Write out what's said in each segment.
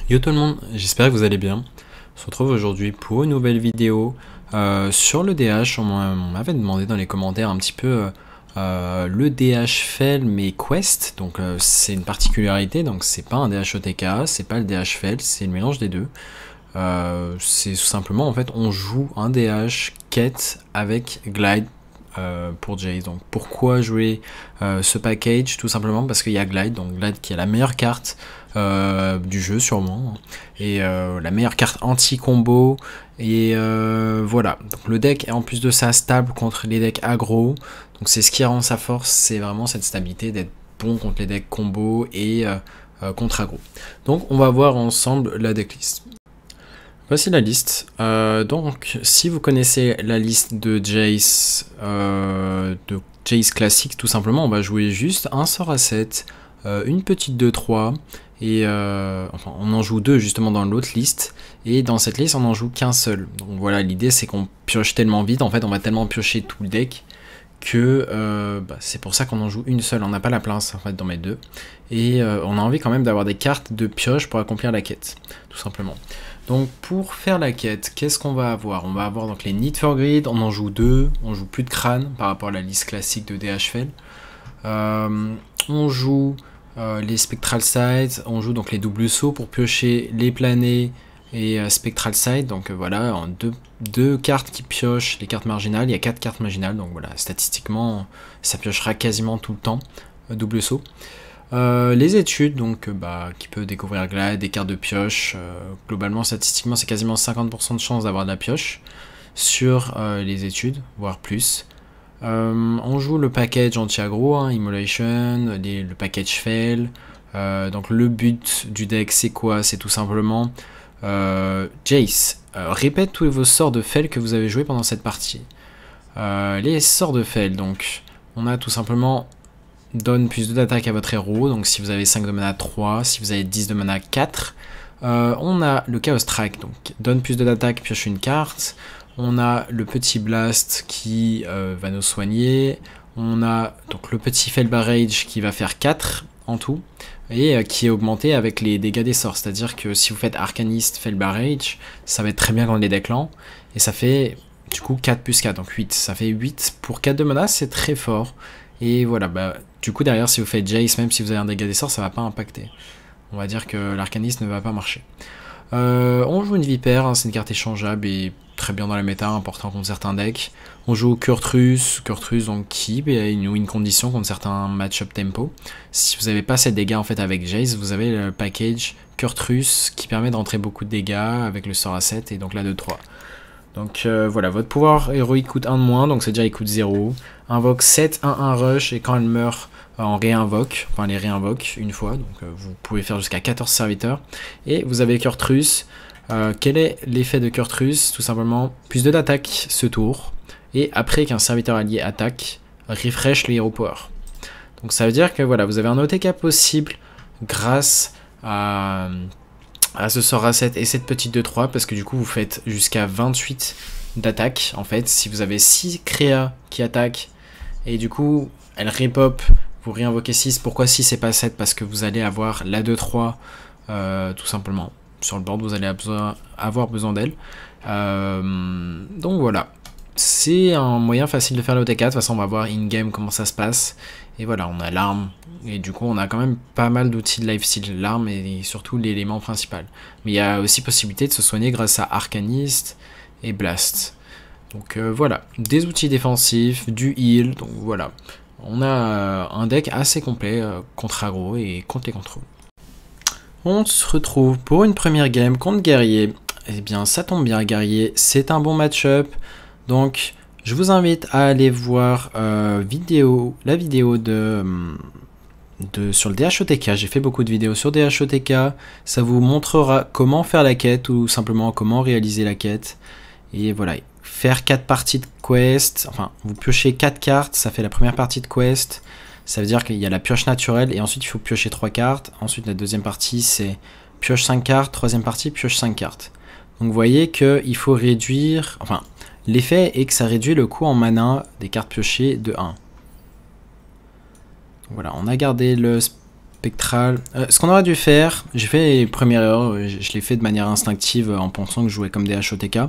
Yo tout le monde, j'espère que vous allez bien. On se retrouve aujourd'hui pour une nouvelle vidéo sur le DH. On m'avait demandé dans les commentaires un petit peu le DH Fel mais Quest. Donc c'est une particularité, donc c'est pas un DH OTK, c'est pas le DH Fel, c'est le mélange des deux. C'est tout simplement en fait on joue un DH quête avec Glide pour Jace. Donc pourquoi jouer ce package? Tout simplement parce qu'il y a Glide, donc Glide qui est la meilleure carte du jeu sûrement, et la meilleure carte anti-combo, et voilà. Donc le deck est en plus de ça stable contre les decks aggro, donc c'est ce qui rend sa force, c'est vraiment cette stabilité d'être bon contre les decks combo et contre aggro. Donc on va voir ensemble la decklist. Voici la liste. Donc, si vous connaissez la liste de Jace classique, tout simplement, on va jouer juste un sort à 7, une petite 2-3, et enfin, on en joue deux justement dans l'autre liste, et dans cette liste, on en joue qu'un seul. Donc voilà, l'idée c'est qu'on pioche tellement vite, en fait, on va tellement piocher tout le deck que c'est pour ça qu'on en joue une seule. On n'a pas la place en fait d'en mettre deux, et on a envie quand même d'avoir des cartes de pioche pour accomplir la quête, tout simplement. Donc pour faire la quête, qu'est-ce qu'on va avoir? On va avoir donc les Need for Greed, on en joue deux, on joue plus de crâne par rapport à la liste classique de DHFL. On joue les Spectral Sides, on joue donc les doubles sauts pour piocher les planets et Spectral Side. Donc voilà, en deux cartes qui piochent les cartes marginales, il y a 4 cartes marginales, donc voilà, statistiquement ça piochera quasiment tout le temps, double saut. Les études, donc qui peut découvrir Glide, des cartes de pioche. Globalement, statistiquement, c'est quasiment 50% de chance d'avoir de la pioche sur les études, voire plus. On joue le package anti-aggro, hein, Immolation, le package Fail. Donc le but du deck, c'est quoi? C'est tout simplement Jace, répète tous vos sorts de Fail que vous avez joué pendant cette partie. Les sorts de Fail, donc on a tout simplement donne plus 2 d'attaque à votre héros, donc si vous avez 5 de mana 3, si vous avez 10 de mana 4. On a le Chaos Strike, donc donne plus 2 d'attaque, pioche une carte. On a le petit Blast qui va nous soigner. On a donc le petit Fel Barrage qui va faire 4 en tout, et qui est augmenté avec les dégâts des sorts, c'est-à-dire que si vous faites Arcanist, Fel Barrage, ça va être très bien contre les decks lents, et ça fait du coup 4 plus 4, donc 8, ça fait 8 pour 4 de mana, c'est très fort. Et voilà, du coup derrière si vous faites Jace, même si vous avez un dégât des sorts, ça va pas impacter. On va dire que l'arcaniste ne va pas marcher. On joue une vipère, hein, c'est une carte échangeable et très bien dans la méta, important contre certains decks. On joue Kurtrus donc qui a une condition contre certains match-up tempo. Si vous n'avez pas ces dégâts en fait avec Jace, vous avez le package Kurtrus qui permet d'entrer beaucoup de dégâts avec le sort à 7 et donc la 2-3. Donc voilà, votre pouvoir héroïque coûte 1 de moins, donc c'est-à-dire il coûte 0. Invoque 7, 1, rush, et quand elle meurt, on réinvoque, enfin les réinvoque une fois, donc vous pouvez faire jusqu'à 14 serviteurs. Et vous avez Kurtrus. Quel est l'effet de Kurtrus? Tout simplement, plus 2 d'attaque ce tour, et après qu'un serviteur allié attaque, refresh les hero power. Donc ça veut dire que voilà, vous avez un OTK possible grâce à ce sort à 7 et cette petite 2-3, parce que du coup vous faites jusqu'à 28 d'attaque en fait, si vous avez 6 créas qui attaquent, et du coup elle repop, vous réinvoquez 6, pourquoi 6 et pas 7? Parce que vous allez avoir la 2-3 tout simplement, sur le board vous allez avoir besoin d'elle, donc voilà. C'est un moyen facile de faire le OTK, de toute façon on va voir in-game comment ça se passe. Et voilà, on a l'arme, et du coup on a quand même pas mal d'outils de lifesteal, l'arme et surtout l'élément principal. Mais il y a aussi possibilité de se soigner grâce à Arcanist et Blast. Donc voilà, des outils défensifs, du heal, donc voilà. On a un deck assez complet contre aggro et contre les contrôles. On se retrouve pour une première game contre Guerrier. Eh bien ça tombe bien, Guerrier, c'est un bon match-up. Donc, je vous invite à aller voir la vidéo sur le DHOTK. J'ai fait beaucoup de vidéos sur DHOTK. Ça vous montrera comment faire la quête ou simplement comment réaliser la quête. Et voilà, faire 4 parties de quest. Enfin, vous piochez 4 cartes, ça fait la première partie de quest. Ça veut dire qu'il y a la pioche naturelle et ensuite il faut piocher 3 cartes. Ensuite, la deuxième partie, c'est pioche 5 cartes. Troisième partie, pioche 5 cartes. Donc, vous voyez qu'il faut réduire... Enfin, l'effet est que ça réduit le coût en mana des cartes piochées de 1. Voilà, on a gardé le spectral. Ce qu'on aurait dû faire, j'ai fait les premières erreurs, je l'ai fait de manière instinctive en pensant que je jouais comme des HOTK,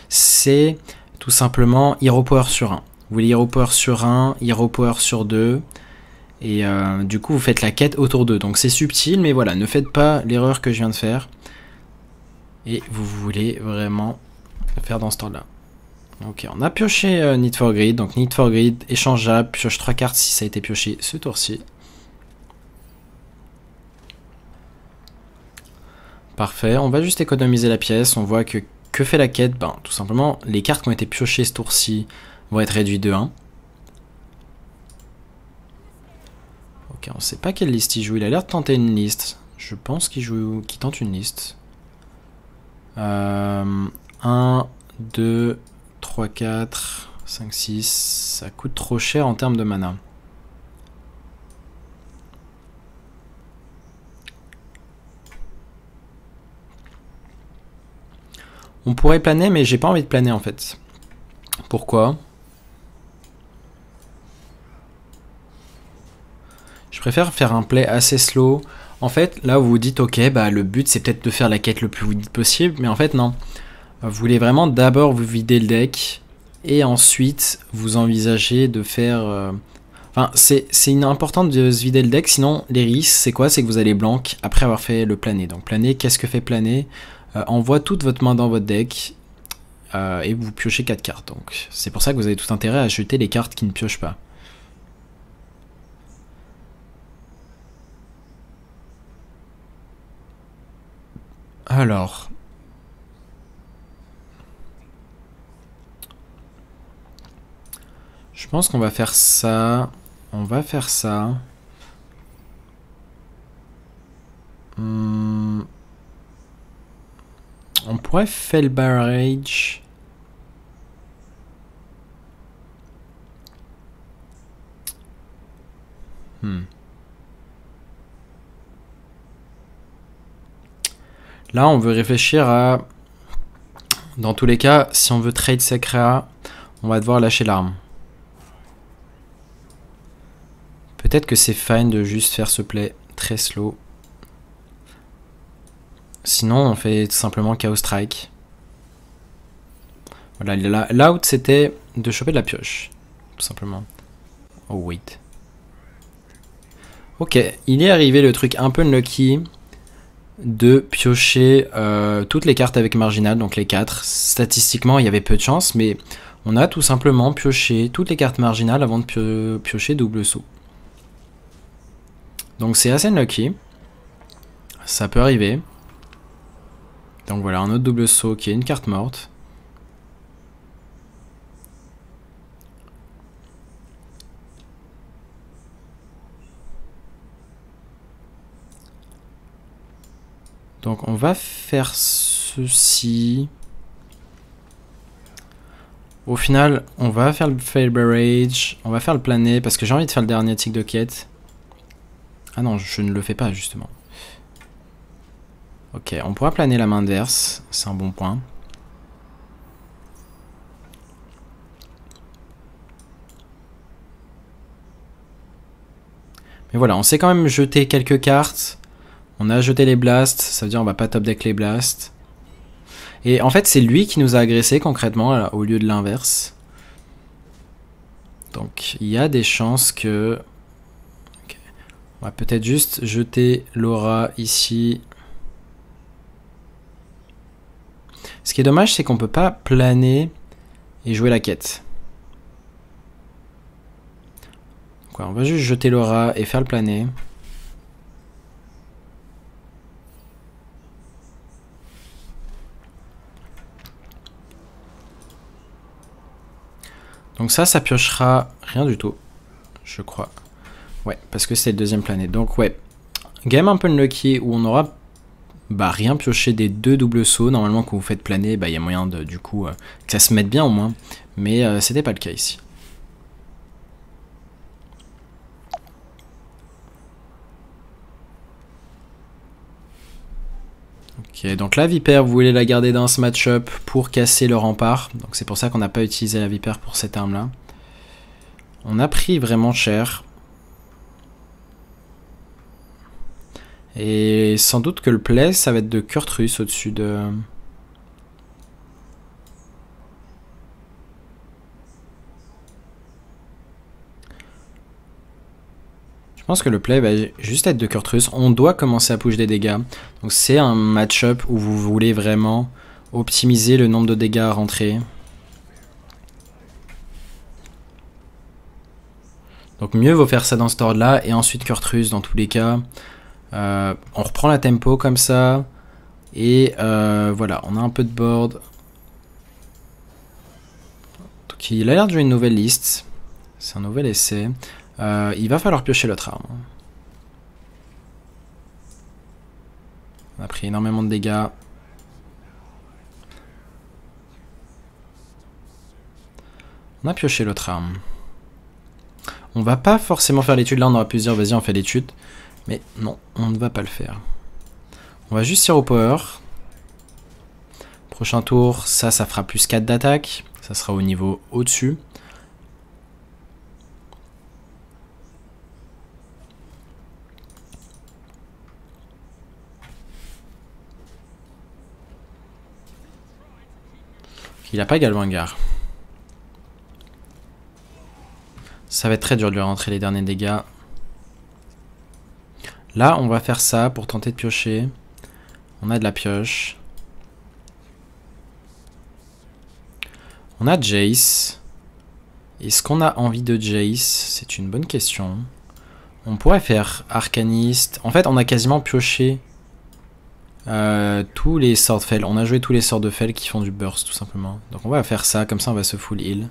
c'est tout simplement Hero Power sur 1. Vous voulez Hero Power sur 1, Hero Power sur 2, et du coup vous faites la quête autour d'eux. Donc c'est subtil, mais voilà, ne faites pas l'erreur que je viens de faire. Et vous voulez vraiment le faire dans ce temps-là. Ok, on a pioché Need for Greed, donc Need for Greed échangeable, pioche 3 cartes si ça a été pioché ce tour-ci. Parfait, on va juste économiser la pièce, on voit que fait la quête? Ben, tout simplement, les cartes qui ont été piochées ce tour-ci vont être réduites de 1. Ok, on sait pas quelle liste il joue, il a l'air de tenter une liste. Je pense qu'il tente une liste. 1, 2, 3, 4, 5, 6, ça coûte trop cher en termes de mana. On pourrait planer, mais j'ai pas envie de planer en fait. Pourquoi? Je préfère faire un play assez slow. En fait, là vous vous dites, ok, bah le but c'est peut-être de faire la quête le plus vite possible, mais en fait non. Vous voulez vraiment d'abord vous vider le deck, et ensuite vous envisagez de faire... Enfin, c'est important de se vider le deck, sinon les risques, c'est quoi? C'est que vous allez blanc après avoir fait le planer. Donc planer, qu'est-ce que fait planer? Envoie toute votre main dans votre deck, et vous piochez 4 cartes. Donc c'est pour ça que vous avez tout intérêt à jeter les cartes qui ne piochent pas. Alors... je pense qu'on va faire ça. On va faire ça. On pourrait faire le barrage. Là, on veut réfléchir à... Dans tous les cas, si on veut trade Sacrea, on va devoir lâcher l'arme. Peut-être que c'est fine de juste faire ce play très slow. Sinon, on fait tout simplement Chaos Strike. Voilà, l'out c'était de choper de la pioche. Tout simplement. Oh, wait. Ok, il est arrivé le truc un peu unlucky de piocher toutes les cartes avec marginal, donc les 4. Statistiquement, il y avait peu de chance, mais on a tout simplement pioché toutes les cartes marginales avant de piocher double saut. Donc c'est assez unlucky. Ça peut arriver. Donc voilà, un autre double saut qui est une carte morte. Donc on va faire ceci. Au final, on va faire le fail barrage. On va faire le planer parce que j'ai envie de faire le dernier tic de quête. Ah non, je ne le fais pas justement. Ok, on pourra planer la main adverse. C'est un bon point. Mais voilà, on sait quand même jeter quelques cartes. On a jeté les blasts, ça veut dire on va pas top deck les blasts. Et en fait c'est lui qui nous a agressé concrètement là, au lieu de l'inverse. Donc il y a des chances que... Okay. On va peut-être juste jeter l'aura ici. Ce qui est dommage c'est qu'on peut pas planer et jouer la quête. Donc, on va juste jeter l'aura et faire le planer. Donc ça piochera rien du tout, je crois. Ouais, parce que c'est le deuxième planète. Donc ouais, game un peu unlucky où on aura rien pioché des deux doubles sauts. Normalement quand vous faites planer, il y a moyen de, du coup que ça se mette bien au moins. Mais c'était pas le cas ici. Ok, donc la vipère, vous voulez la garder dans ce match-up pour casser le rempart. Donc c'est pour ça qu'on n'a pas utilisé la vipère pour cette arme-là. On a pris vraiment cher. Et sans doute que le play, ça va être de Kurtrus au-dessus de... Je pense que le play va juste être de Kurtrus. On doit commencer à push des dégâts. Donc c'est un match-up où vous voulez vraiment optimiser le nombre de dégâts à rentrer. Donc mieux vaut faire ça dans cet ordre-là et ensuite Kurtrus dans tous les cas. On reprend la tempo comme ça. Et voilà, on a un peu de board. Donc il a l'air de jouer une nouvelle liste. C'est un nouvel essai. Il va falloir piocher l'autre arme. On a pris énormément de dégâts. On a pioché l'autre arme. On va pas forcément faire l'étude. Là, on aura pu se dire, vas-y, on fait l'étude. Mais non, on ne va pas le faire. On va juste Zero Power. Prochain tour, ça fera plus 4 d'attaque. Ça sera au niveau au-dessus. Il n'a pas Galvangar. Ça va être très dur de lui rentrer les derniers dégâts. Là, on va faire ça pour tenter de piocher. On a de la pioche. On a Jace. Est-ce qu'on a envie de Jace? C'est une bonne question. On pourrait faire Arcaniste. En fait, on a quasiment pioché tous les sorts de Fel. On a joué tous les sorts de Fel qui font du burst, tout simplement. Donc on va faire ça, comme ça on va se full heal.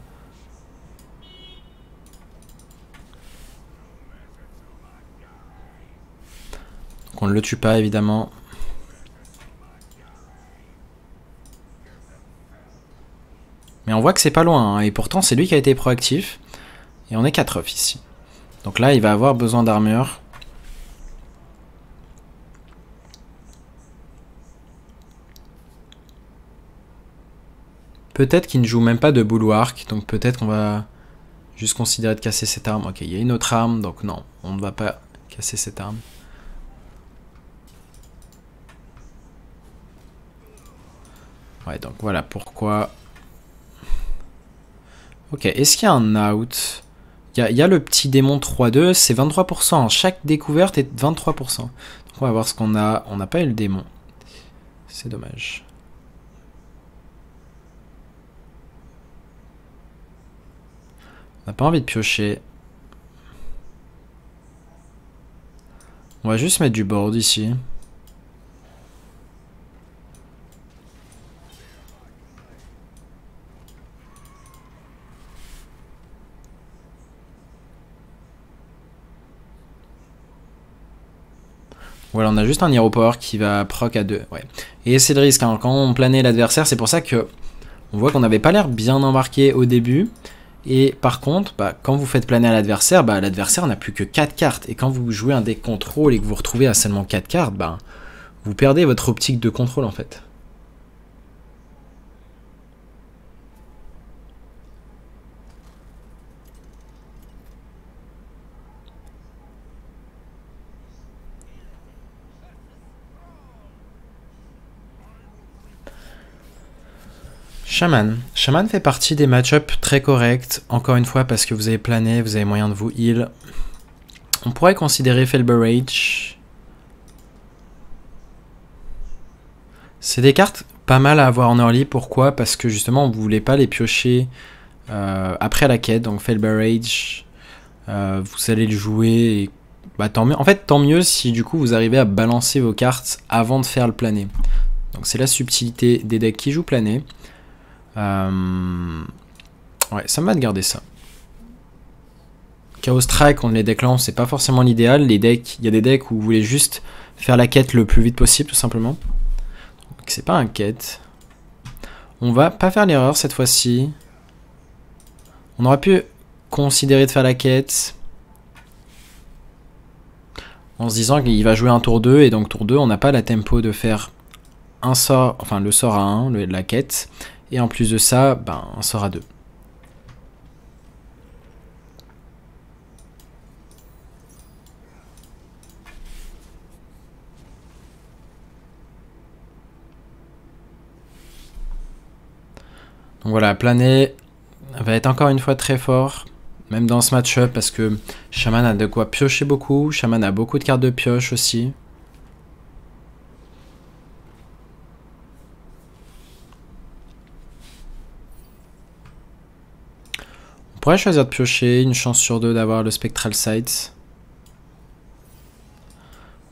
Donc on ne le tue pas, évidemment. Mais on voit que c'est pas loin, hein, et pourtant c'est lui qui a été proactif. Et on est 4 off ici. Donc là, il va avoir besoin d'armure. Peut-être qu'il ne joue même pas de bulwark, donc peut-être qu'on va juste considérer de casser cette arme. Ok, il y a une autre arme, donc non, on ne va pas casser cette arme. Ouais, donc voilà pourquoi. Ok, est-ce qu'il y a un out? Il y a le petit démon 3-2, c'est 23%. Chaque découverte est 23%. Donc on va voir ce qu'on a. On n'a pas eu le démon. C'est dommage. On n'a pas envie de piocher. On va juste mettre du board ici. Voilà, on a juste un Hero Power qui va proc à 2. Ouais. Et c'est le risque, hein. Quand on planait l'adversaire, c'est pour ça que on voit qu'on n'avait pas l'air bien embarqué au début. Et par contre, quand vous faites planer à l'adversaire, l'adversaire n'a plus que 4 cartes. Et quand vous jouez un deck contrôle et que vous vous retrouvez à seulement 4 cartes, vous perdez votre optique de contrôle en fait. Shaman. Shaman fait partie des match-ups très corrects, encore une fois parce que vous avez plané, vous avez moyen de vous heal. On pourrait considérer Felberage. C'est des cartes pas mal à avoir en early, pourquoi? Parce que justement vous voulez pas les piocher après la quête, donc Felberage, vous allez le jouer et tant mieux. En fait tant mieux si du coup vous arrivez à balancer vos cartes avant de faire le plané. Donc c'est la subtilité des decks qui jouent plané. Ouais, ça m'a de garder ça. Chaos Strike contre les decks lents, c'est pas forcément l'idéal. Les decks, il y a des decks où vous voulez juste faire la quête le plus vite possible, tout simplement. Donc c'est pas un quête. On va pas faire l'erreur cette fois-ci. On aurait pu considérer de faire la quête en se disant qu'il va jouer un tour 2 et donc tour 2 on n'a pas la tempo de faire un sort, enfin le sort à 1, la quête, et en plus de ça, un sort à 2. Donc voilà, planer va être encore une fois très fort. Même dans ce match-up, parce que Shaman a de quoi piocher beaucoup. Shaman a beaucoup de cartes de pioche aussi. On pourrait choisir de piocher, une chance sur deux d'avoir le Spectral Sight.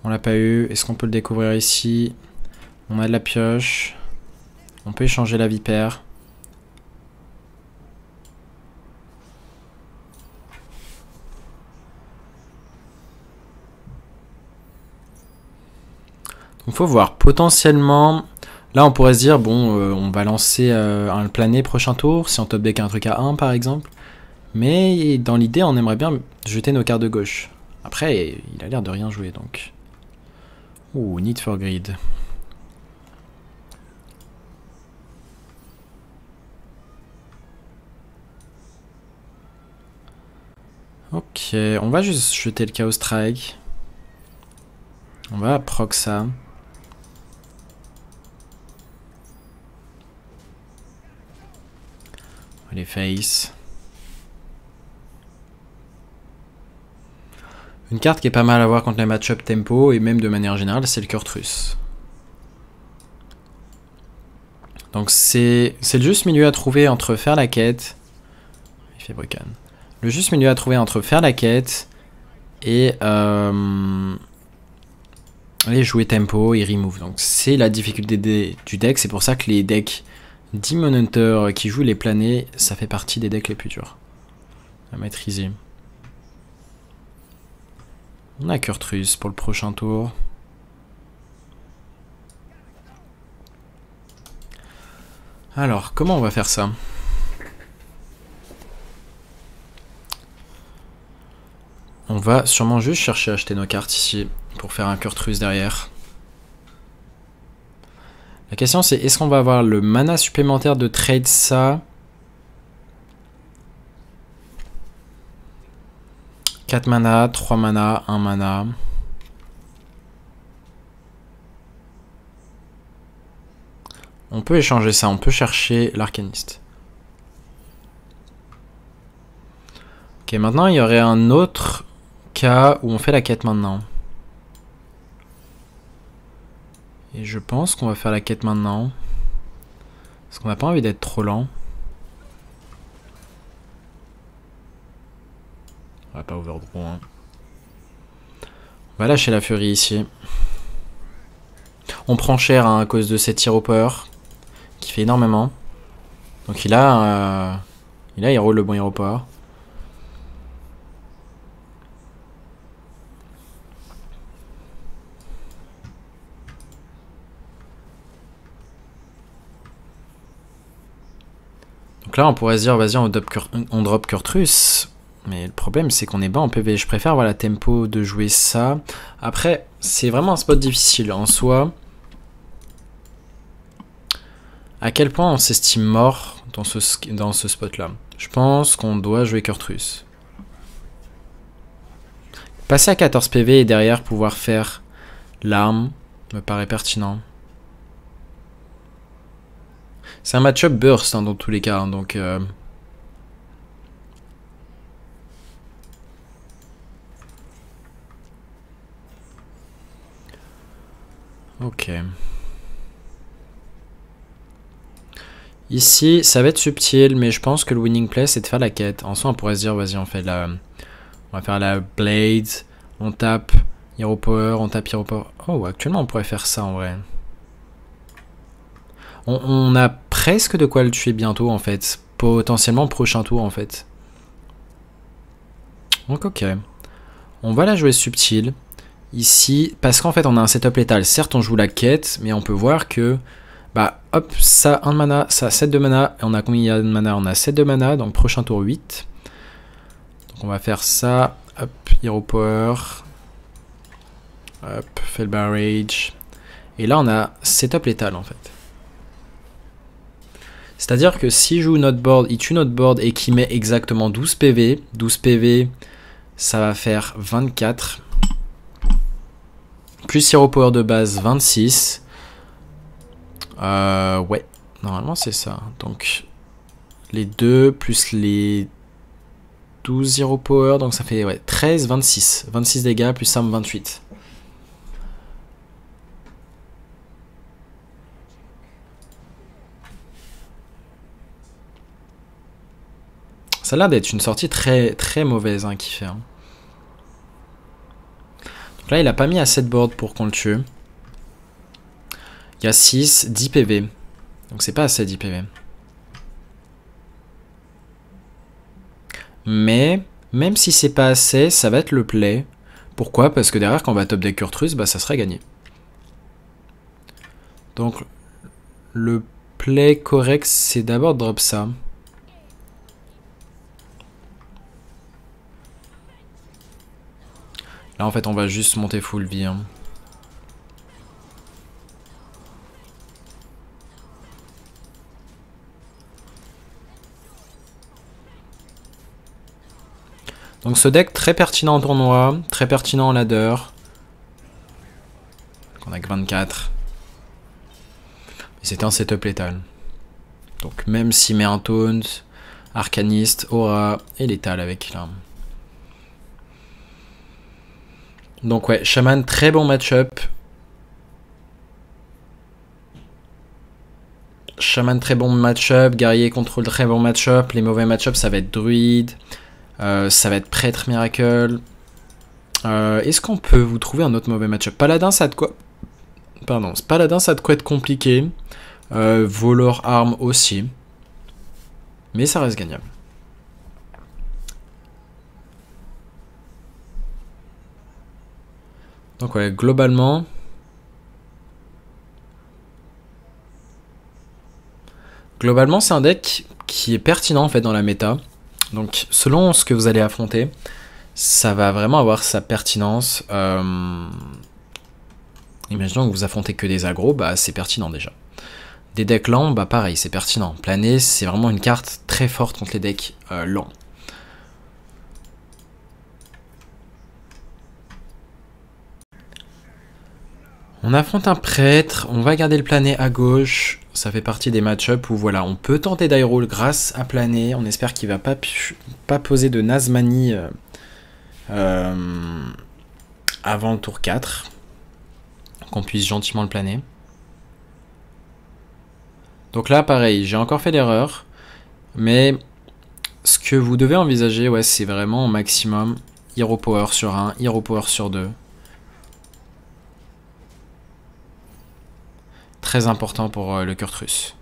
On l'a pas eu. Est-ce qu'on peut le découvrir ici? On a de la pioche. On peut échanger la vipère. Donc faut voir. Potentiellement, là on pourrait se dire, bon, on va lancer un plané prochain tour, si on top deck un truc à 1 par exemple. Mais dans l'idée, on aimerait bien jeter nos cartes de gauche. Après, il a l'air de rien jouer donc. Ouh, Need for Greed. Ok, on va juste jeter le Chaos Strike. On va proc ça. Les face. Une carte qui est pas mal à voir contre les match-up tempo et même de manière générale, c'est le Kurtrus. Donc c'est le juste milieu à trouver entre faire la quête. Il fait Brucan. Le juste milieu à trouver entre faire la quête et aller jouer tempo et remove. Donc c'est la difficulté du deck. C'est pour ça que les decks Demon Hunter qui jouent les planets, ça fait partie des decks les plus durs à maîtriser. On a Kurtrus pour le prochain tour. Alors, comment on va faire ça? On va sûrement juste chercher à acheter nos cartes ici pour faire un Kurtrus derrière. La question c'est, est-ce qu'on va avoir le mana supplémentaire de trade ça? 4 mana, 3 mana, 1 mana. On peut échanger ça, on peut chercher l'arcaniste. Ok, maintenant il y aurait un autre cas où on fait la quête maintenant. Et je pense qu'on va faire la quête maintenant. Parce qu'on n'a pas envie d'être trop lent. On va pas overdraw. Hein. On va lâcher la furie ici. On prend cher hein, à cause de cette hero power. Qui fait énormément. Donc il roule le bon hero power. Donc là on pourrait se dire vas-y on drop Kurtrus. Mais le problème c'est qu'on est bas en PV. Je préfère avoir la tempo de jouer ça. Après c'est vraiment un spot difficile en soi. À quel point on s'estime mort dans ce spot là? Je pense qu'on doit jouer Kurtrus. Passer à 14 PV et derrière pouvoir faire l'arme me paraît pertinent. C'est un match-up burst hein, dans tous les cas, hein, donc... Ok. Ici, ça va être subtil, mais je pense que le winning play, c'est de faire la quête. En soi, on pourrait se dire, vas-y, on va faire la Blade, on tape Hero Power, on tape Hero Power. Oh, actuellement, on pourrait faire ça, en vrai. On a presque de quoi le tuer bientôt, en fait. Potentiellement, prochain tour, en fait. Donc, ok. On va la jouer subtil. Ici, parce qu'en fait, on a un setup létal. Certes, on joue la quête, mais on peut voir que... Bah, hop, ça 1 de mana, ça 7 de mana. Et on a combien de mana? On a 7 de mana, donc prochain tour 8. Donc on va faire ça. Hop, Hero Power. Hop, Fell Barrage. Et là, on a setup létal, en fait. C'est-à-dire que s'il joue notre board, il tue notre board et qu'il met exactement 12 PV. 12 PV, ça va faire 24. Plus Hero Power de base, 26. Ouais, normalement c'est ça. Donc Les 2 plus les 12 Hero Power, donc ça fait ouais, 13, 26. 26 dégâts plus Sam 28. Ça a l'air d'être une sortie très, très mauvaise hein, qu'il fait. Hein. Donc là, il a pas mis assez de board pour qu'on le tue. Il y a 6, 10 PV. Donc c'est pas assez 10 PV. Mais, même si c'est pas assez, ça va être le play. Pourquoi? Parce que derrière, quand on va top deck Kurtrus, bah ça sera gagné. Donc, le play correct, c'est d'abord drop ça. Là, en fait, on va juste monter full vie. Hein. Donc ce deck très pertinent en tournoi, très pertinent en ladder. On a que 24. Et c'était un setup létal. Donc même s'il met un taunt, arcaniste, aura et létal avec là. Donc ouais, Shaman, très bon match-up. Shaman, très bon match-up. Guerrier, contrôle, très bon match-up. Les mauvais match-up, ça va être druide. Ça va être prêtre miracle. Est-ce qu'on peut vous trouver un autre mauvais match-up? Paladin, ça a de quoi... Pardon, Paladin, ça a de quoi être compliqué. Volor arme aussi. Mais ça reste gagnable. Donc ouais, globalement... Globalement, c'est un deck qui est pertinent en fait dans la méta. Donc selon ce que vous allez affronter, ça va vraiment avoir sa pertinence. Imaginons que vous affrontez que des agros, bah c'est pertinent déjà. Des decks lents, bah pareil, c'est pertinent. Planer, c'est vraiment une carte très forte contre les decks lents. On affronte un prêtre, on va garder le plané à gauche. Ça fait partie des match-up où voilà, on peut tenter d'Hyrule grâce à plané. On espère qu'il va pas poser de Nazmani avant le tour 4. Qu'on puisse gentiment le planer. Donc là, pareil, j'ai encore fait l'erreur. Mais ce que vous devez envisager, ouais, c'est vraiment au maximum Hero Power sur 1, Hero Power sur 2. Très important pour le Kurtrus.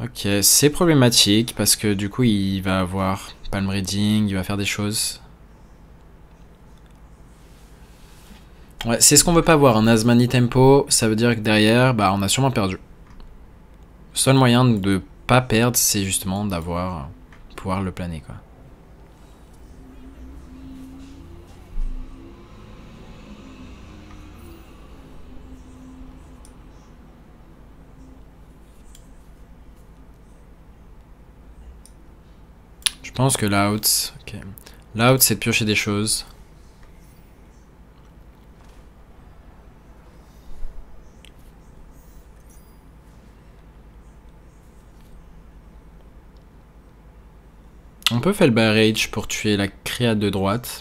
Ok, c'est problématique parce que du coup il va avoir palm reading, il va faire des choses. Ouais, c'est ce qu'on veut pas voir, un Nazmani tempo, ça veut dire que derrière, bah on a sûrement perdu. Le seul moyen de pas perdre, c'est justement d'avoir pouvoir le planer quoi. Je pense que l'out, ok. L'out c'est de piocher des choses. On peut faire le barrage pour tuer la créate de droite.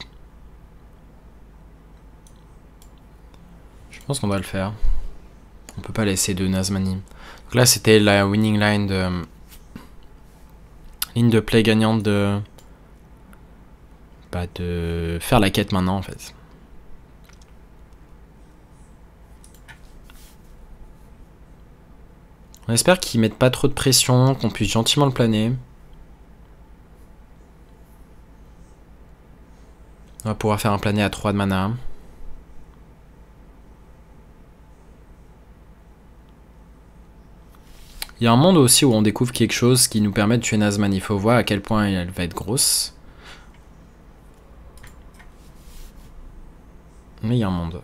Je pense qu'on doit le faire. On peut pas laisser de Nazmani. Donc là c'était la winning line de... Ligne de play gagnante de... Bah de faire la quête maintenant en fait. On espère qu'ils mettent pas trop de pression, qu'on puisse gentiment le planer. On va pouvoir faire un plané à 3 de mana. Il y a un monde aussi où on découvre quelque chose qui nous permet de tuer Nazmani. Il faut voir à quel point elle va être grosse. Mais il y a un monde.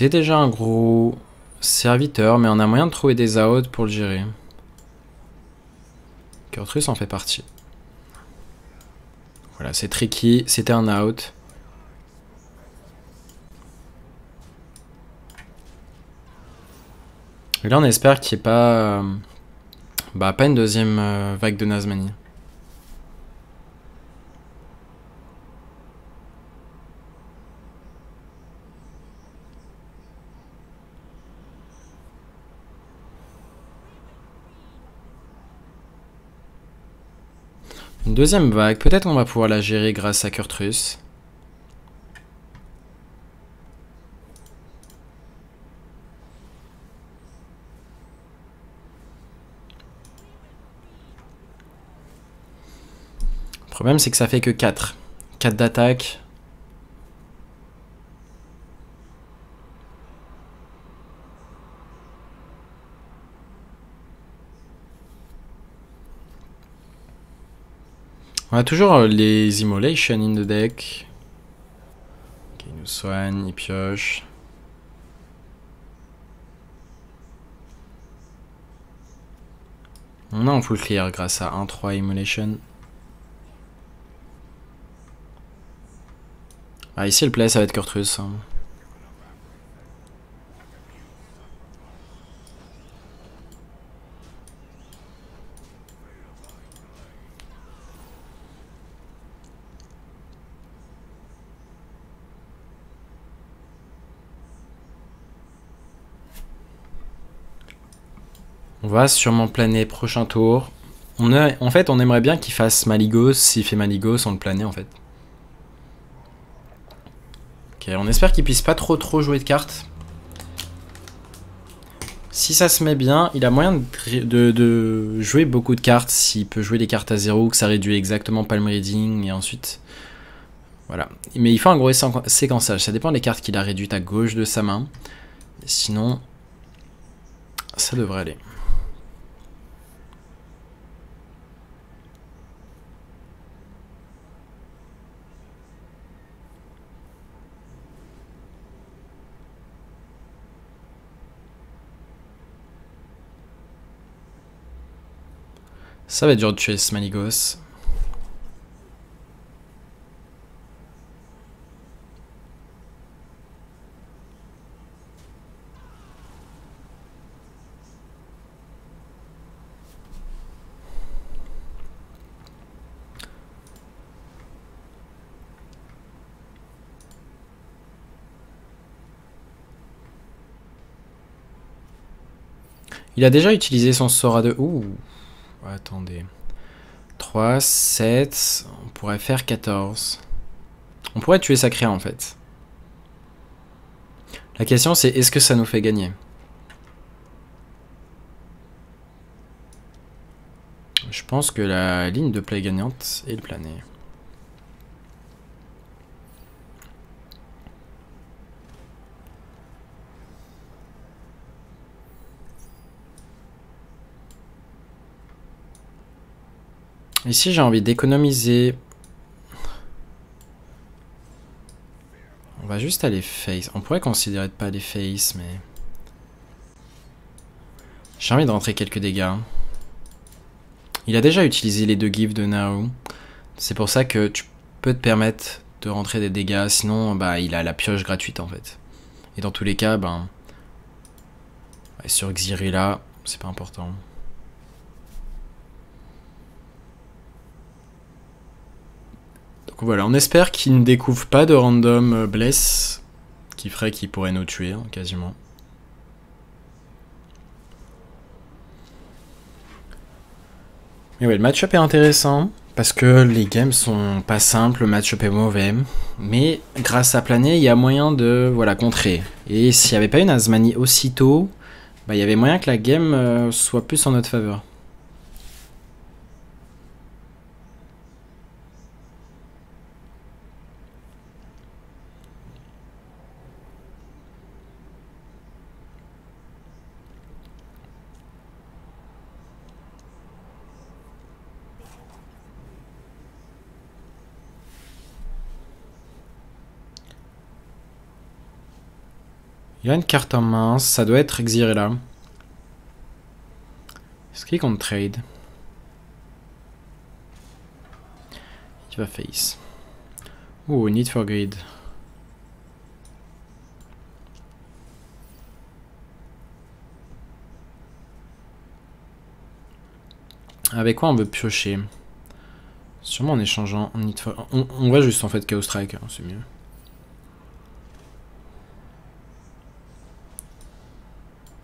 C'est déjà un gros serviteur, mais on a moyen de trouver des outs pour le gérer. Kurtrus en fait partie. Voilà, c'est tricky, c'était un out. Et là on espère qu'il n'y ait pas, pas une deuxième vague de Nazmanie. Une deuxième vague, peut-être on va pouvoir la gérer grâce à Kurtrus. Le problème c'est que ça fait que 4. 4 d'attaque. On a toujours les Immolation in the deck. Ok, il nous soigne, il pioche. On a en full clear grâce à 1-3 Immolation. Ah, ici le play ça va être Kurtrus. Hein. On va sûrement planer prochain tour. En fait, on aimerait bien qu'il fasse Maligos. S'il fait Maligos, on le planait en fait. Ok, on espère qu'il puisse pas trop jouer de cartes. Si ça se met bien, il a moyen de jouer beaucoup de cartes. S'il peut jouer les cartes à 0, que ça réduit exactement palm reading et ensuite... Voilà. Mais il faut un gros séquençage. Ça dépend des cartes qu'il a réduites à gauche de sa main. Sinon, ça devrait aller. Ça va être dur de tuer ce Maligos. Il a déjà utilisé son sort à 2. Ouh. Attendez. 3, 7. On pourrait faire 14. On pourrait tuer sa créa en fait. La question c'est est-ce que ça nous fait gagner? Je pense que la ligne de play gagnante est le plané. Ici j'ai envie d'économiser. On va juste aller face. On pourrait considérer de pas aller face, mais... J'ai envie de rentrer quelques dégâts. Il a déjà utilisé les 2 gifs de Naru. C'est pour ça que tu peux te permettre de rentrer des dégâts. Sinon, il a la pioche gratuite en fait. Et dans tous les cas, sur Xyrilla, c'est pas important. Donc voilà, on espère qu'il ne découvre pas de random bless qui ferait qu'il pourrait nous tuer, hein, quasiment. Mais ouais, le match-up est intéressant, parce que les games sont pas simples, le match-up est mauvais, mais grâce à Plané, il y a moyen de contrer. Et s'il n'y avait pas une Nazmanie aussitôt, il y avait moyen que la game soit plus en notre faveur. Il a une carte en main, ça doit être Xyrella. Est-ce qu'il compte trade? Il va face. Oh, Need for Greed. Avec quoi on veut piocher? Sûrement en échangeant Need for... on va juste en fait Chaos Strike, hein, c'est mieux.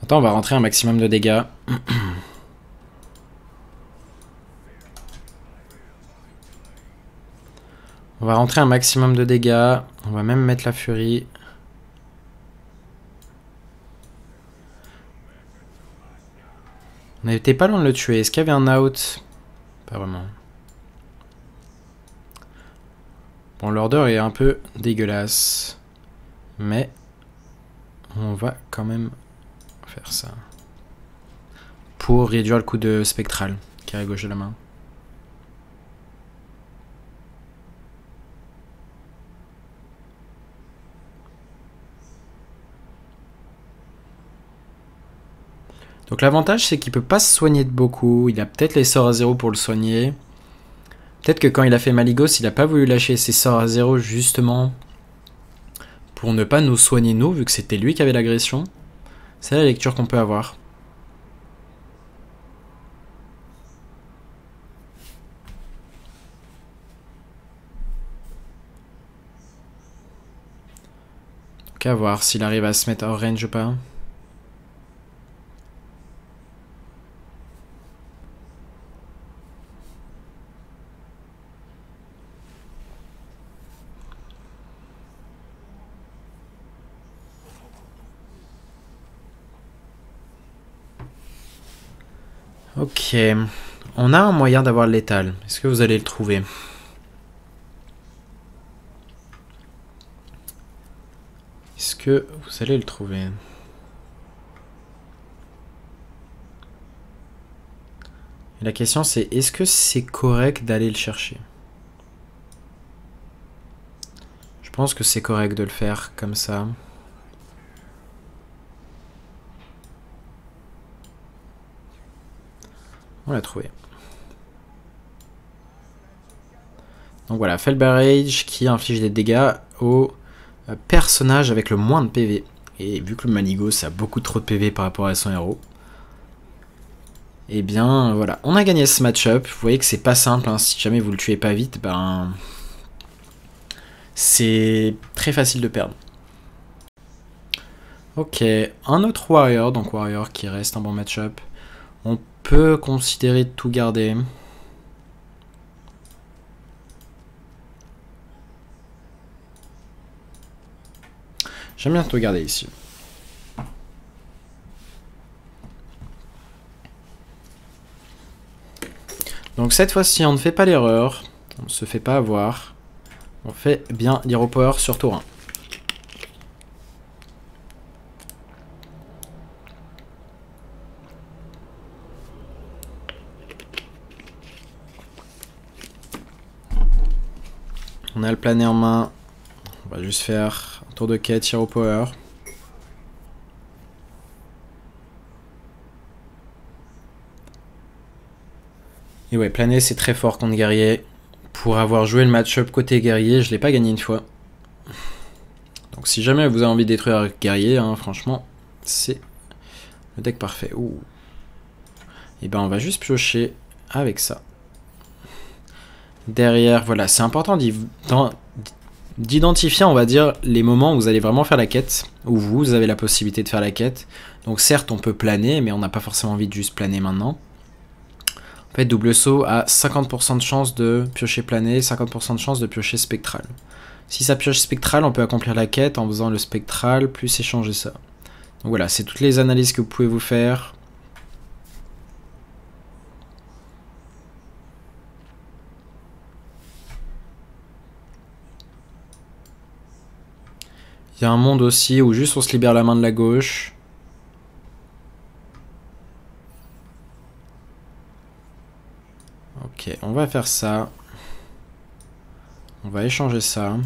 Attends, on va rentrer un maximum de dégâts. On va rentrer un maximum de dégâts. On va même mettre la furie. On n'était pas loin de le tuer. Est-ce qu'il y avait un out? Pas vraiment. Bon, l'order est un peu dégueulasse. Mais on va quand même faire ça. Pour réduire le coup de spectral qui est à gauche de la main. Donc l'avantage c'est qu'il peut pas se soigner de beaucoup. Il a peut-être les sorts à 0 pour le soigner. Peut-être que quand il a fait Maligos, il a pas voulu lâcher ses sorts à 0 justement pour ne pas nous soigner nous, vu que c'était lui qui avait l'agression. C'est la lecture qu'on peut avoir. Donc à voir s'il arrive à se mettre hors range ou pas. Ok, on a un moyen d'avoir le létal. Est-ce que vous allez le trouver? Est-ce que vous allez le trouver? Et la question c'est, est-ce que c'est correct d'aller le chercher? Je pense que c'est correct de le faire comme ça. On l'a trouvé. Donc voilà, Fel Barrage qui inflige des dégâts au personnage avec le moins de PV. Et vu que le Maligos a beaucoup trop de PV par rapport à son héros, et bien voilà, on a gagné ce match-up. Vous voyez que c'est pas simple, hein. Si jamais vous le tuez pas vite, ben c'est très facile de perdre. Ok, un autre Warrior, donc Warrior qui reste un bon match-up. On peut considérer de tout garder. J'aime bien tout garder ici. Donc cette fois-ci, on ne fait pas l'erreur. On ne se fait pas avoir. On fait bien l'Hero Power sur tour 1. On a le plané en main. On va juste faire un tour de quête, Hero Power. Et ouais, plané c'est très fort contre guerrier. Pour avoir joué le match-up côté guerrier, je l'ai pas gagné une fois. Donc si jamais vous avez envie de détruire guerrier, hein, franchement, c'est le deck parfait. Ouh. Et ben on va juste piocher avec ça. Derrière, voilà, c'est important d'identifier, on va dire, les moments où vous allez vraiment faire la quête, où vous avez la possibilité de faire la quête. Donc certes, on peut planer, mais on n'a pas forcément envie de juste planer maintenant. En fait, double saut a 50% de chance de piocher plané, 50% de chance de piocher spectral. Si ça pioche spectral, on peut accomplir la quête en faisant le spectral, plus échanger ça. Donc voilà, c'est toutes les analyses que vous pouvez vous faire. Il y a un monde aussi où juste on se libère la main de la gauche. Ok, on va faire ça. On va échanger ça.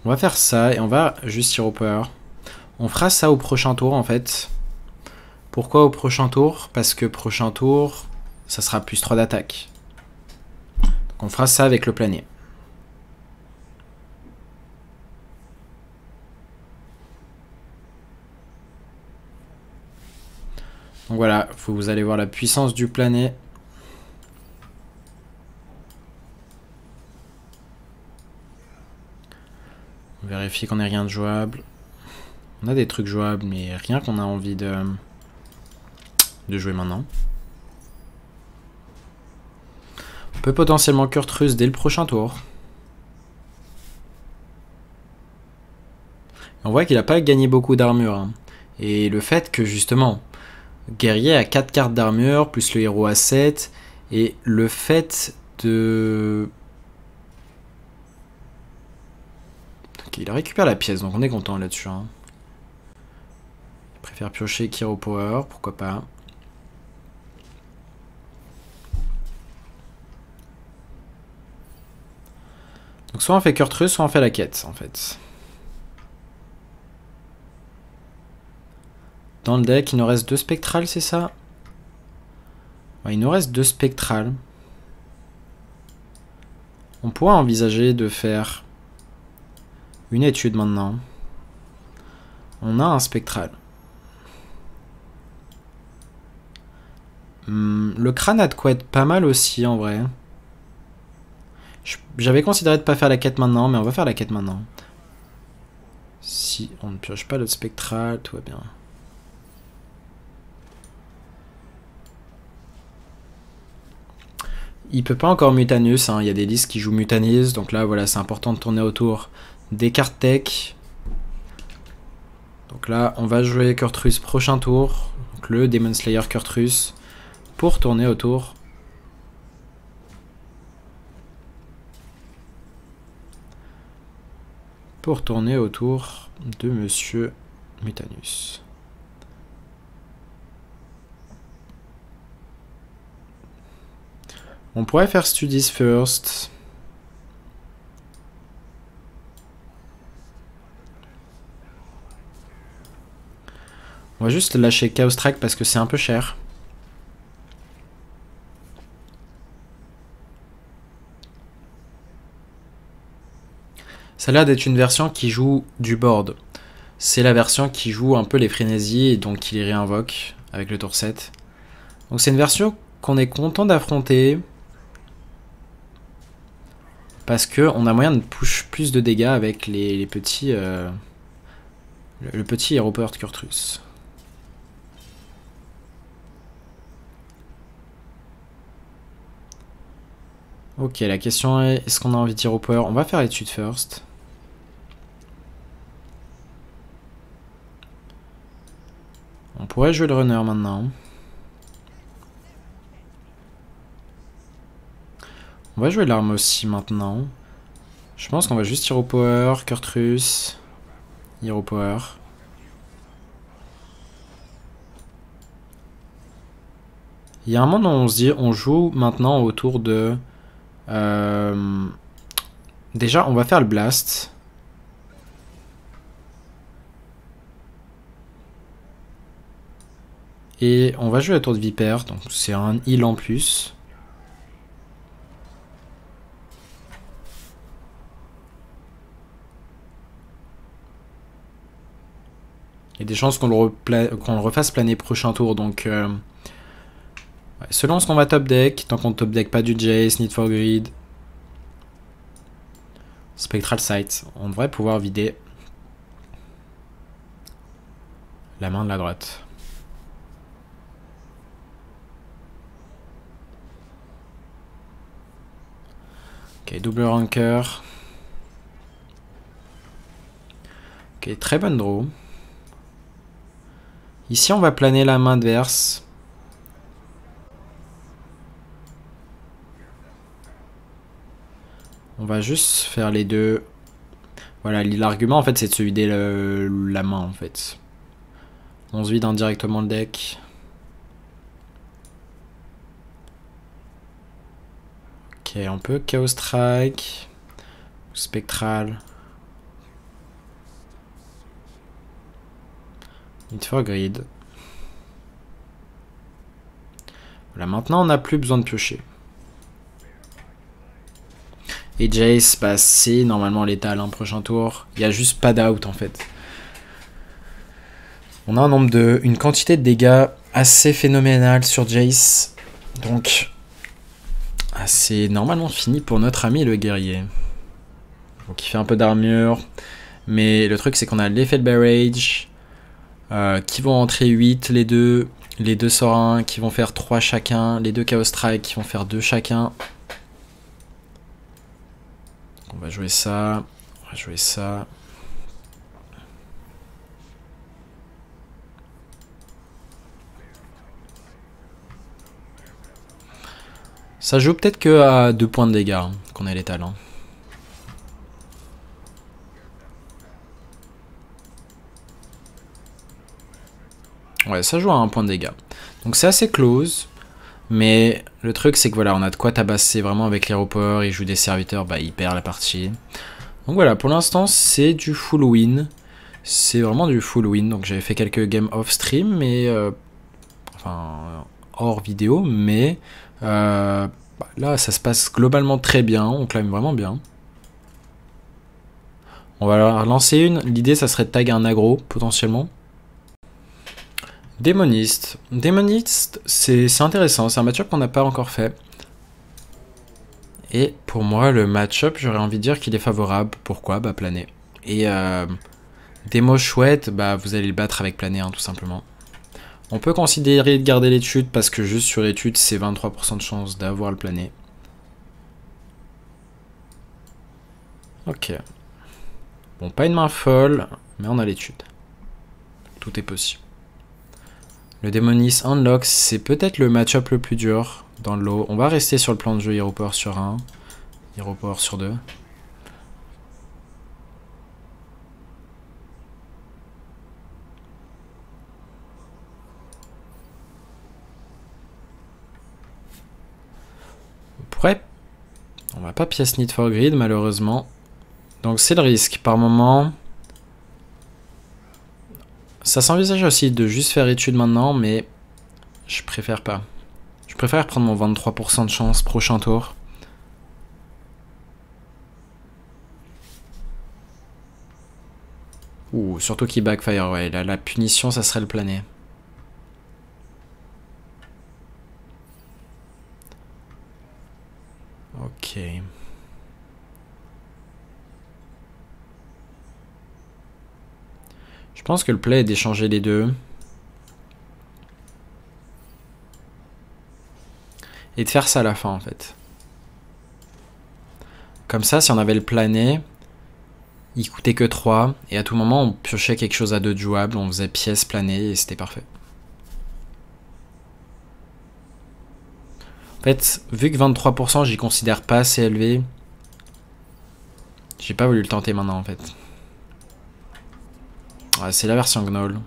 On va faire ça et on va juste Hero Power. On fera ça au prochain tour en fait. Pourquoi au prochain tour? Parce que prochain tour, ça sera plus 3 d'attaque. Donc on fera ça avec le plané. Donc voilà, vous allez voir la puissance du plané. On vérifie qu'on n'ait rien de jouable. On a des trucs jouables, mais rien qu'on a envie de jouer maintenant. On peut potentiellement Kurtrus dès le prochain tour. On voit qu'il n'a pas gagné beaucoup d'armure. Hein. Et le fait que justement, guerrier a 4 cartes d'armure, plus le héros a 7, et le fait de... Ok, il récupère la pièce, donc on est content là-dessus. Hein. Il préfère piocher Hero Power, pourquoi pas. Donc soit on fait Kurtrus, soit on fait la quête, en fait. Dans le deck, il nous reste 2 spectrales, c'est ça? Ouais, il nous reste 2 spectrales. On pourrait envisager de faire une étude maintenant. On a un spectral. Le crâne a de quoi être pas mal aussi, en vrai. J'avais considéré de pas faire la quête maintenant, mais on va faire la quête maintenant. Si on ne pioche pas l'autre spectral, tout va bien. Il peut pas encore Mutanus, hein. Il y a des listes qui jouent Mutanus, donc là voilà, c'est important de tourner autour des cartes tech. Donc là, on va jouer Kurtrus prochain tour, donc le Demon Slayer Kurtrus, pour tourner autour de Monsieur Mutanus. On pourrait faire Studies first. On va juste lâcher Chaos Strike parce que c'est un peu cher. Ça a l'air d'être une version qui joue du board. C'est la version qui joue un peu les frénésies et donc qui les réinvoque avec le tour 7. Donc c'est une version qu'on est content d'affronter. Parce qu'on a moyen de push plus de dégâts avec les petits... le petit Hero Power de Kurtrus. Ok, la question est, est-ce qu'on a envie de Hero Power? On va faire l'étude first. On pourrait jouer le runner maintenant. On va jouer l'arme aussi maintenant. Je pense qu'on va juste Hero Power, Kurtrus, Hero Power. Il y a un moment où on se dit, on joue maintenant autour de... Déjà, on va faire le blast. Et on va jouer la tour de Vipère, donc c'est un heal en plus. Il y a des chances qu'on le refasse planer prochain tour, donc... ouais, selon ce qu'on va top deck, tant qu'on top deck pas du Jace, Need for Greed, Spectral Sight, on devrait pouvoir vider la main de la droite. Ok, double rancœur. Ok, très bonne draw. Ici, on va planer la main adverse. On va juste faire les deux. Voilà, l'argument en fait c'est de se vider la main en fait. On se vide indirectement le deck. Ok, on peut Chaos Strike. Spectral. Need for Greed. Voilà, maintenant on n'a plus besoin de piocher. Et Jace, bah, c'est normalement létal, hein, prochain tour. Il n'y a juste pas d'out en fait. On a une quantité de dégâts assez phénoménale sur Jace. Donc, c'est normalement fini pour notre ami le guerrier. Donc il fait un peu d'armure. Mais le truc c'est qu'on a l'effet de barrage. Qui vont entrer 8 les deux. Les deux sorts 1 qui vont faire 3 chacun. Les deux Chaos Strike qui vont faire 2 chacun. Donc on va jouer ça. On va jouer ça. Ça joue peut-être que à 2 points de dégâts hein, qu'on a les talents. Ouais, ça joue à 1 point de dégâts. Donc c'est assez close. Mais le truc c'est que voilà, on a de quoi tabasser vraiment avec l'aéroport. Il joue des serviteurs, bah il perd la partie. Donc voilà, pour l'instant c'est du full win. C'est vraiment du full win. Donc j'avais fait quelques games off stream, mais enfin hors vidéo, mais bah, là ça se passe globalement très bien. On clame vraiment bien. On va leur lancer une. L'idée ça serait de tag un aggro potentiellement. Démoniste. Démoniste, c'est intéressant. C'est un match-up qu'on n'a pas encore fait. Et pour moi, le match-up, j'aurais envie de dire qu'il est favorable. Pourquoi? Bah, planer. Et démo chouette, bah, vous allez le battre avec planer, hein, tout simplement. On peut considérer de garder l'étude parce que juste sur étude, c'est 23% de chance d'avoir le planer. Ok. Bon, pas une main folle, mais on a l'étude. Tout est possible. Le Démonis Unlock, c'est peut-être le match-up le plus dur dans le lot. On va rester sur le plan de jeu Aéroport sur 1, Aéroport sur 2. On pourrait... On va pas pièce Need for Greed malheureusement. Donc c'est le risque. Par moment... Ça s'envisage aussi de juste faire étude maintenant, mais je préfère pas. Je préfère prendre mon 23% de chance prochain tour. Ouh, surtout qu'il backfire, ouais. Là, la punition, ça serait le planer. Ok. Je pense que le play est d'échanger les deux. Et de faire ça à la fin en fait. Comme ça, si on avait le plané, il coûtait que 3. Et à tout moment, on piochait quelque chose à 2 de jouable. On faisait pièce planée et c'était parfait. En fait, vu que 23%, j'y considère pas assez élevé, j'ai pas voulu le tenter maintenant en fait. Ouais, c'est la version Gnoll.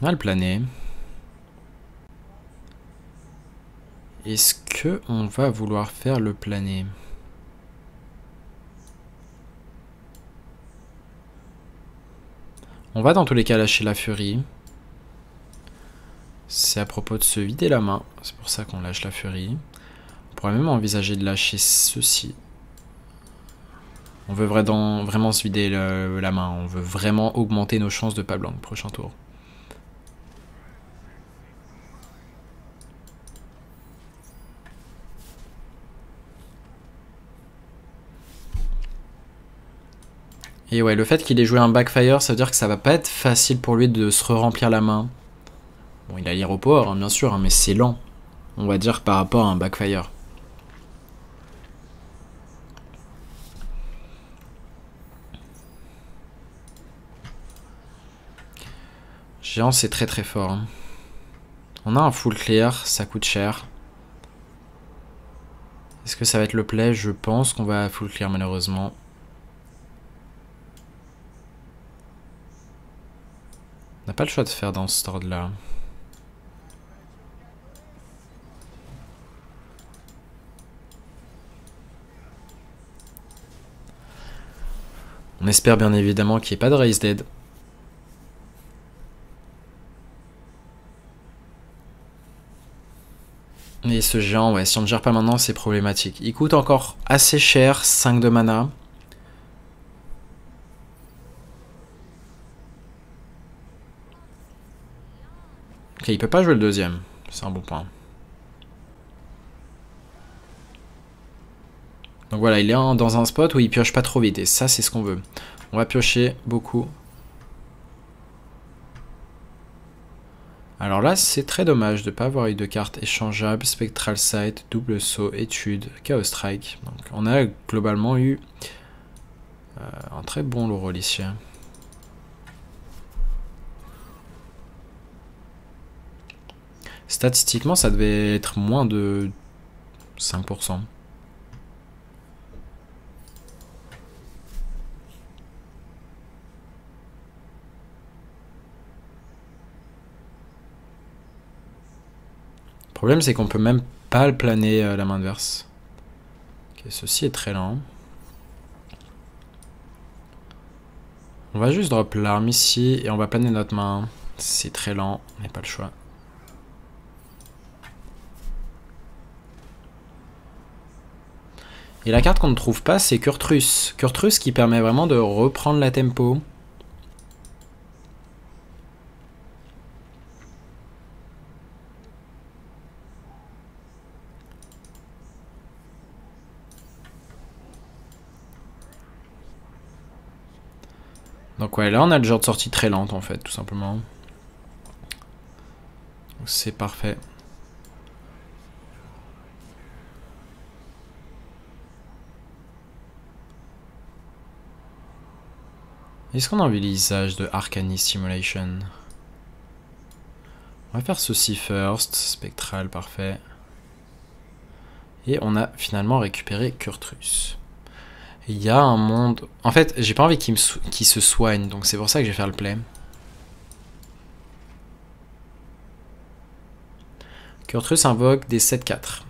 On va le planer. Est-ce que on va vouloir faire le planer? On va dans tous les cas lâcher la furie. C'est à propos de se vider la main. C'est pour ça qu'on lâche la furie. On pourrait même envisager de lâcher ceci. On veut vraiment se vider la main. On veut vraiment augmenter nos chances de pas blanc prochain tour. Et ouais, le fait qu'il ait joué un backfire, ça veut dire que ça va pas être facile pour lui de se re-remplir la main. Bon, il a l'aéroport, hein, bien sûr, hein, mais c'est lent. On va dire par rapport à un backfire. Géant, c'est très très fort. Hein. On a un full clear, ça coûte cher. Est-ce que ça va être le play? Je pense qu'on va full clear malheureusement. On n'a pas le choix de faire dans ce ordre là. On espère bien évidemment qu'il n'y ait pas de Raise Dead. Et ce géant, ouais, si on ne gère pas maintenant, c'est problématique. Il coûte encore assez cher, 5 de mana. Ok, il peut pas jouer le deuxième. C'est un bon point. Donc voilà, il est dans un spot où il pioche pas trop vite. Et ça, c'est ce qu'on veut. On va piocher beaucoup. Alors là, c'est très dommage de ne pas avoir eu de cartes échangeables. Spectral Sight, double saut, étude, Chaos Strike. Donc on a globalement eu un très bon lot ici. Statistiquement, ça devait être moins de 5%. Le problème, c'est qu'on peut même pas le planer la main adverse. Ok, ceci est très lent. On va juste drop l'arme ici et on va planer notre main. C'est très lent, on n'a pas le choix. Et la carte qu'on ne trouve pas, c'est Kurtrus. Kurtrus qui permet vraiment de reprendre la tempo. Donc ouais, là on a le genre de sortie très lente en fait, tout simplement. C'est parfait. Est-ce qu'on a envie l'usage de Arcane Simulation? On va faire ceci first, spectral, parfait. Et on a finalement récupéré Kurtrus. Il y a un monde... En fait, j'ai pas envie qu'il se soigne, donc c'est pour ça que je vais faire le play. Kurtrus invoque des 7-4.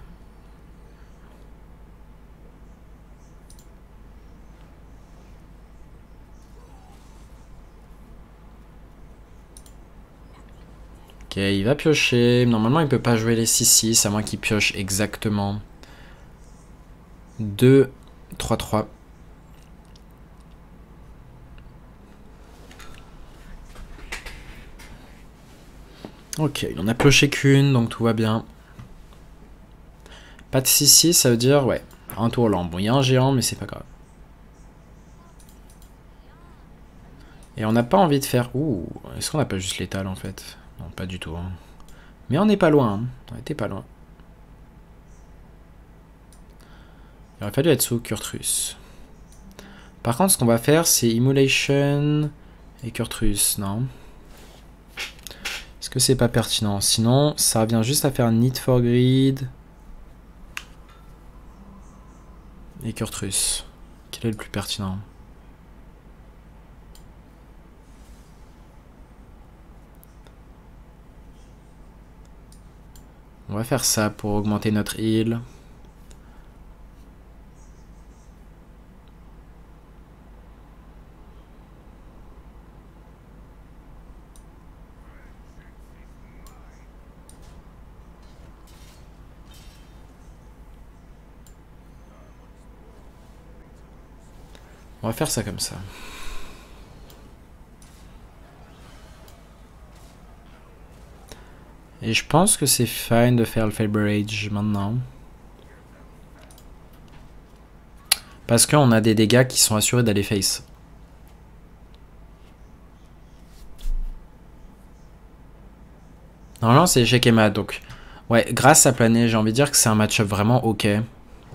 Ok, il va piocher. Normalement, il peut pas jouer les 6-6, à moins qu'il pioche exactement 2, 3-3. Ok, il en a pioché qu'une, donc tout va bien. Pas de 6-6, ça veut dire, ouais, un tour lent. Bon, il y a un géant, mais c'est pas grave. Et on n'a pas envie de faire... Ouh, est-ce qu'on n'a pas juste l'étal, en fait? Non, pas du tout. Hein. Mais on n'est pas loin. Hein. On était pas loin. Il aurait fallu être sous Kurtrus. Par contre, ce qu'on va faire, c'est Immolation et Kurtrus, non? Est-ce que c'est pas pertinent? Sinon, ça revient juste à faire Need for Greed et Kurtrus. Quel est le plus pertinent? On va faire ça pour augmenter notre heal. On va faire ça comme ça. Et je pense que c'est fine de faire le Faberage maintenant. Parce qu'on a des dégâts qui sont assurés d'aller face. Normalement c'est échec et mat, donc... Ouais, grâce à planer, j'ai envie de dire que c'est un match-up vraiment ok.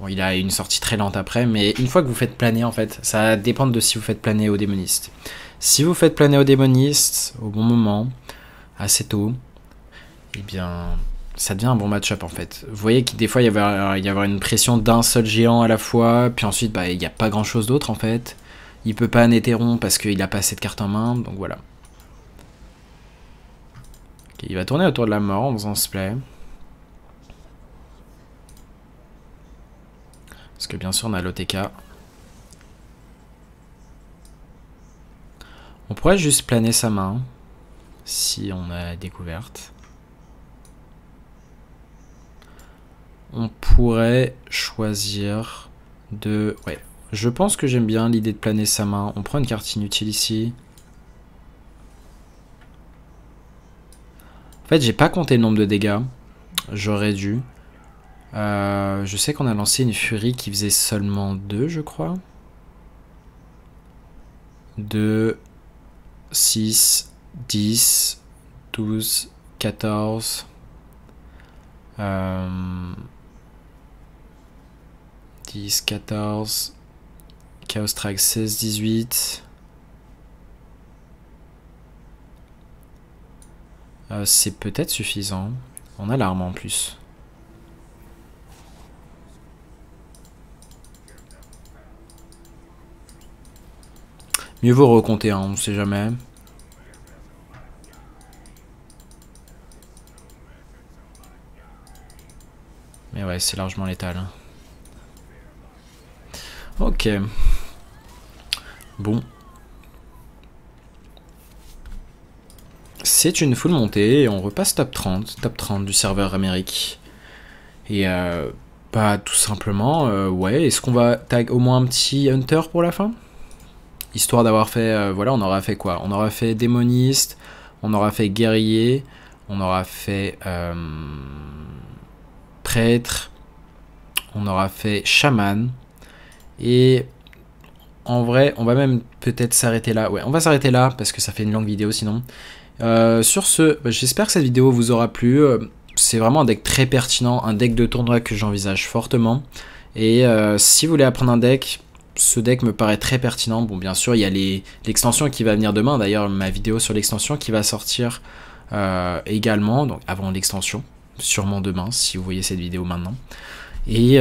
Bon, il a une sortie très lente après, mais une fois que vous faites planer, en fait, ça dépend de si vous faites planer au démoniste. Si vous faites planer au démoniste, au bon moment, assez tôt, eh bien, ça devient un bon match-up, en fait. Vous voyez que des fois, il y avait une pression d'un seul géant à la fois, puis ensuite, bah, il n'y a pas grand-chose d'autre, en fait. Il peut pas Néthéron parce qu'il a pas assez de cartes en main, donc voilà. Okay, il va tourner autour de la mort en faisant ce play. Parce que bien sûr, on a l'OTK. On pourrait juste planer sa main, si on a découverte. On pourrait choisir de... Ouais, je pense que j'aime bien l'idée de planer sa main. On prend une carte inutile ici. En fait, j'ai pas compté le nombre de dégâts. J'aurais dû. Je sais qu'on a lancé une furie qui faisait seulement 2, je crois. 2, 6, 10, 12, 14... 10, 14... Chaos Strike 16, 18... c'est peut-être suffisant. On a l'arme en plus. Mieux vaut recompter, hein, on sait jamais. Mais ouais, c'est largement létal. Ok. Bon. C'est une full montée et on repasse top 30 du serveur Amérique. Et bah tout simplement, ouais, est-ce qu'on va tag au moins un petit Hunter pour la fin? Histoire d'avoir fait, voilà, on aura fait quoi? On aura fait démoniste, on aura fait guerrier, on aura fait prêtre, on aura fait chaman. Et en vrai, on va même peut-être s'arrêter là. Ouais, on va s'arrêter là parce que ça fait une longue vidéo sinon. Sur ce, j'espère que cette vidéo vous aura plu. C'est vraiment un deck très pertinent, un deck de tournoi que j'envisage fortement. Et si vous voulez apprendre un deck, ce deck me paraît très pertinent. Bon, bien sûr, il y a l'extension qui va venir demain. D'ailleurs, ma vidéo sur l'extension qui va sortir également, donc avant l'extension, sûrement demain, si vous voyez cette vidéo maintenant. Et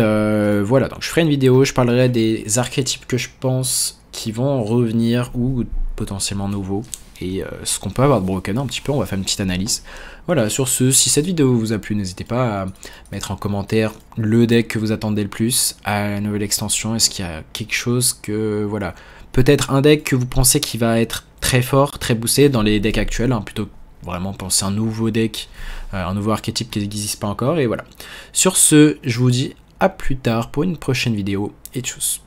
voilà, donc je ferai une vidéo, je parlerai des archétypes que je pense qui vont revenir ou potentiellement nouveaux. Et ce qu'on peut avoir de broken un petit peu, on va faire une petite analyse. Voilà, sur ce, si cette vidéo vous a plu, n'hésitez pas à mettre en commentaire le deck que vous attendez le plus à la nouvelle extension. Est-ce qu'il y a quelque chose que, voilà, peut-être un deck que vous pensez qui va être très fort, très boosté dans les decks actuels, hein, plutôt que vraiment penser un nouveau deck, un nouveau archétype qui n'existe pas encore, et voilà. Sur ce, je vous dis à plus tard pour une prochaine vidéo, et tchuss.